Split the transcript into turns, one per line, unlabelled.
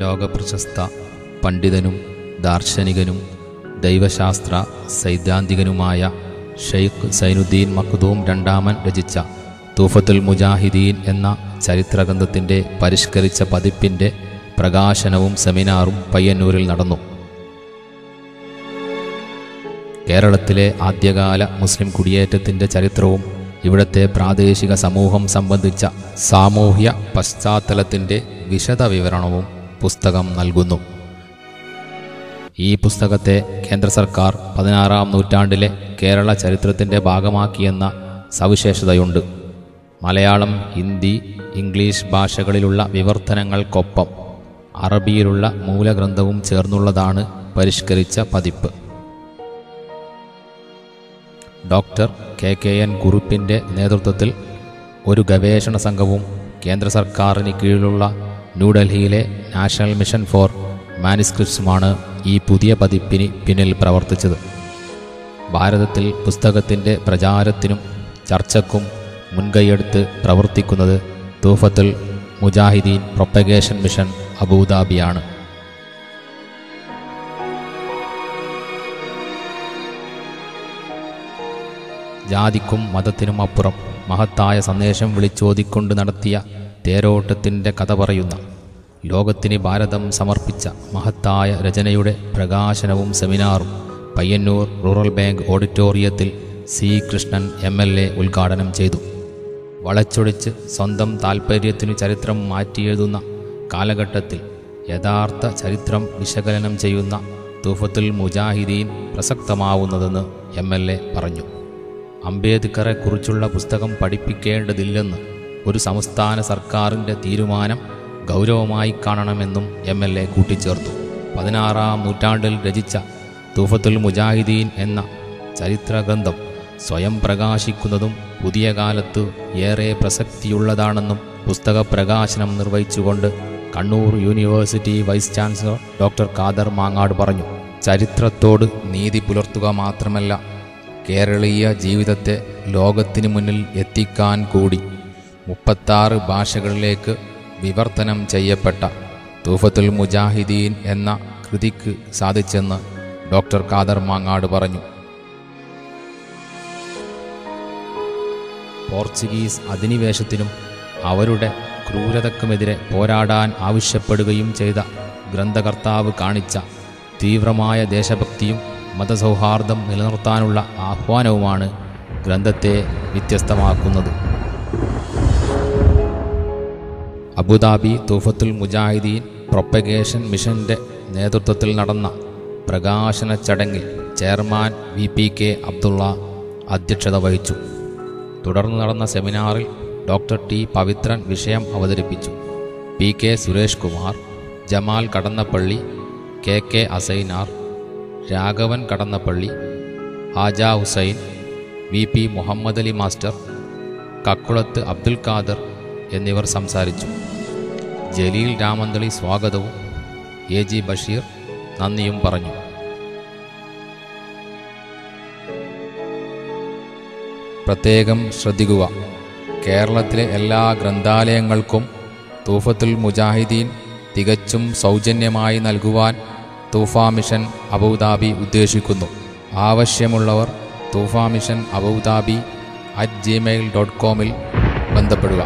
ലോകപ്രശസ്ത പണ്ഡിതനും ദാർശനികനും ദൈവശാസ്ത്ര സൈദ്ധാന്തികനുമായ ഷെയ്ഖ് സൈനുദ്ദീൻ മഖ്ദൂം രണ്ടാമൻ രചിച്ച തൂഫത്തുൽ മുജാഹിദീൻ എന്ന ചരിത്രഗ്രന്ഥത്തിൻ്റെ പരിഷ്കരിച്ച പതിപ്പിൻ്റെ പ്രകാശനവും സെമിനാറും പയ്യന്നൂരിൽ നടന്നു. കേരളത്തിലെ ആദ്യകാല മുസ്ലിം കുടിയേറ്റത്തിൻ്റെ ചരിത്രവും ഇവിടുത്തെ പ്രാദേശിക സമൂഹം സംബന്ധിച്ച സാമൂഹ്യ പശ്ചാത്തലത്തിൻ്റെ വിശദ വിവരണവും പുസ്തകം നൽകുന്നു. ഈ പുസ്തകത്തെ കേന്ദ്ര സർക്കാർ 16-ാം നൂറ്റാണ്ടിലെ കേരള ചരിത്രത്തിൻ്റെ ഭാഗമാക്കിയെന്ന സവിശേഷതയുണ്ട്. മലയാളം, ഹിന്ദി, ഇംഗ്ലീഷ് ഭാഷകളിലുള്ള വിവർത്തനങ്ങൾക്കൊപ്പം അറബിയിലുള്ള മൂലഗ്രന്ഥവും ചേർന്നുള്ളതാണ് പരിഷ്കരിച്ച പതിപ്പ്. ഡോക്ടർ KKN കുറുപ്പിൻ്റെ നേതൃത്വത്തിൽ ഒരു ഗവേഷണ സംഘവും കേന്ദ്ര സർക്കാരിന് കീഴിലുള്ള ന്യൂഡൽഹിയിലെ നാഷണൽ മിഷൻ ഫോർ മാനുസ്ക്രിപ്റ്റ്സുമാണ് ഈ പുതിയ പതിപ്പിന് പിന്നിൽ പ്രവർത്തിച്ചത്. ഭാരതത്തിൽ പുസ്തകത്തിൻ്റെ പ്രചാരത്തിനും ചർച്ചയ്ക്കും മുൻകൈയെടുത്ത് പ്രവർത്തിക്കുന്നത് തൂഫത്തുൽ മുജാഹിദീൻ പ്രൊപ്പഗേഷൻ മിഷൻ അബുദാബിയാണ്. ജാതിക്കും മതത്തിനും അപ്പുറം മഹത്തായ സന്ദേശം വിളിച്ചോതിക്കൊണ്ട് നടത്തിയ തേരോട്ടത്തിൻ്റെ കഥ പറയുന്ന ലോകത്തിന് ഭാരതം സമർപ്പിച്ച മഹത്തായ രചനയുടെ പ്രകാശനവും സെമിനാറും പയ്യന്നൂർ റൂറൽ ബാങ്ക് ഓഡിറ്റോറിയത്തിൽ C. കൃഷ്ണൻ MLA ഉദ്ഘാടനം ചെയ്തു. വളച്ചൊടിച്ച് സ്വന്തം താൽപ്പര്യത്തിനു ചരിത്രം മാറ്റിയെഴുതുന്ന കാലഘട്ടത്തിൽ യഥാർത്ഥ ചരിത്രം വിശകലനം ചെയ്യുന്ന തൂഫത്തുൽ മുജാഹിദീൻ പ്രസക്തമാവുന്നതെന്ന് MLA പറഞ്ഞു. അംബേദ്കറെ കുറിച്ചുള്ള പുസ്തകം പഠിപ്പിക്കേണ്ടതില്ലെന്ന് ഒരു സംസ്ഥാന സർക്കാരിൻ്റെ തീരുമാനം ഗൗരവമായി കാണണമെന്നും MLA കൂട്ടിച്ചേർത്തു. 16-ാം നൂറ്റാണ്ടിൽ രചിച്ച തൂഫത്തുൽ മുജാഹിദീൻ എന്ന ചരിത്രഗ്രന്ഥം സ്വയം പ്രകാശിക്കുന്നതും പുതിയ കാലത്ത് ഏറെ പ്രസക്തിയുള്ളതാണെന്നും പുസ്തക പ്രകാശനം നിർവഹിച്ചുകൊണ്ട് Kannur university vice chancellor doctor Khader Mangad പറഞ്ഞു. ചരിത്രത്തോട് നീതി പുലർത്തുക മാത്രമല്ല, കേരളീയ ജീവിതത്തെ ലോകത്തിനു മുന്നിൽ എത്തിക്കാൻ കൂടി 36 ഭാഷകളിലേക്ക് വിവർത്തനം ചെയ്യപ്പെട്ട തൂഫത്തുൽ മുജാഹിദീൻ എന്ന കൃതിക്ക് സാധിച്ചെന്ന് ഡോക്ടർ ഖാദർ മാങ്ങാട് പറഞ്ഞു. പോർച്ചുഗീസ് അധിനിവേശത്തിനും അവരുടെ ക്രൂരതക്കുമെതിരെ പോരാടാൻ ആവശ്യപ്പെടുകയും ചെയ്ത ഗ്രന്ഥകർത്താവ് കാണിച്ച തീവ്രമായ ദേശഭക്തിയും മതസൗഹാർദ്ദം നിലനിർത്താനുള്ള ആഹ്വാനവുമാണ് ഗ്രന്ഥത്തെ വ്യത്യസ്തമാക്കുന്നത്. അബുദാബി തൂഫത്തുൽ മുജാഹിദീൻ പ്രൊപ്പഗേഷൻ മിഷൻ്റെ നേതൃത്വത്തിൽ നടന്ന പ്രകാശന ചടങ്ങിൽ ചെയർമാൻ VPK അബ്ദുള്ള അധ്യക്ഷത വഹിച്ചു. തുടർന്ന് നടന്ന സെമിനാറിൽ ഡോക്ടർ T. പവിത്രൻ വിഷയം അവതരിപ്പിച്ചു. PK Suresh Kumar, Jamal Kadannappally, KK Asainar, Raghavan Kadannappally, Haja Hussain, VP Muhammad Ali master, Kakkulath Abdul Khader എന്നിവർ സംസാരിച്ചു. ജലീൽ രാമന്തളി സ്വാഗതവും AG ബഷീർ നന്ദിയും പറഞ്ഞു. പ്രത്യേകം ശ്രദ്ധിക്കുക, കേരളത്തിലെ എല്ലാ ഗ്രന്ഥാലയങ്ങൾക്കും തൂഫത്തുൽ മുജാഹിദീൻ തികച്ചും സൗജന്യമായി നൽകുവാൻ തൂഫ മിഷൻ അബുദാബി ഉദ്ദേശിക്കുന്നു. ആവശ്യമുള്ളവർ തൂഫ മിഷൻ അബുദാബി @gmail.com ബന്ധപ്പെടുക.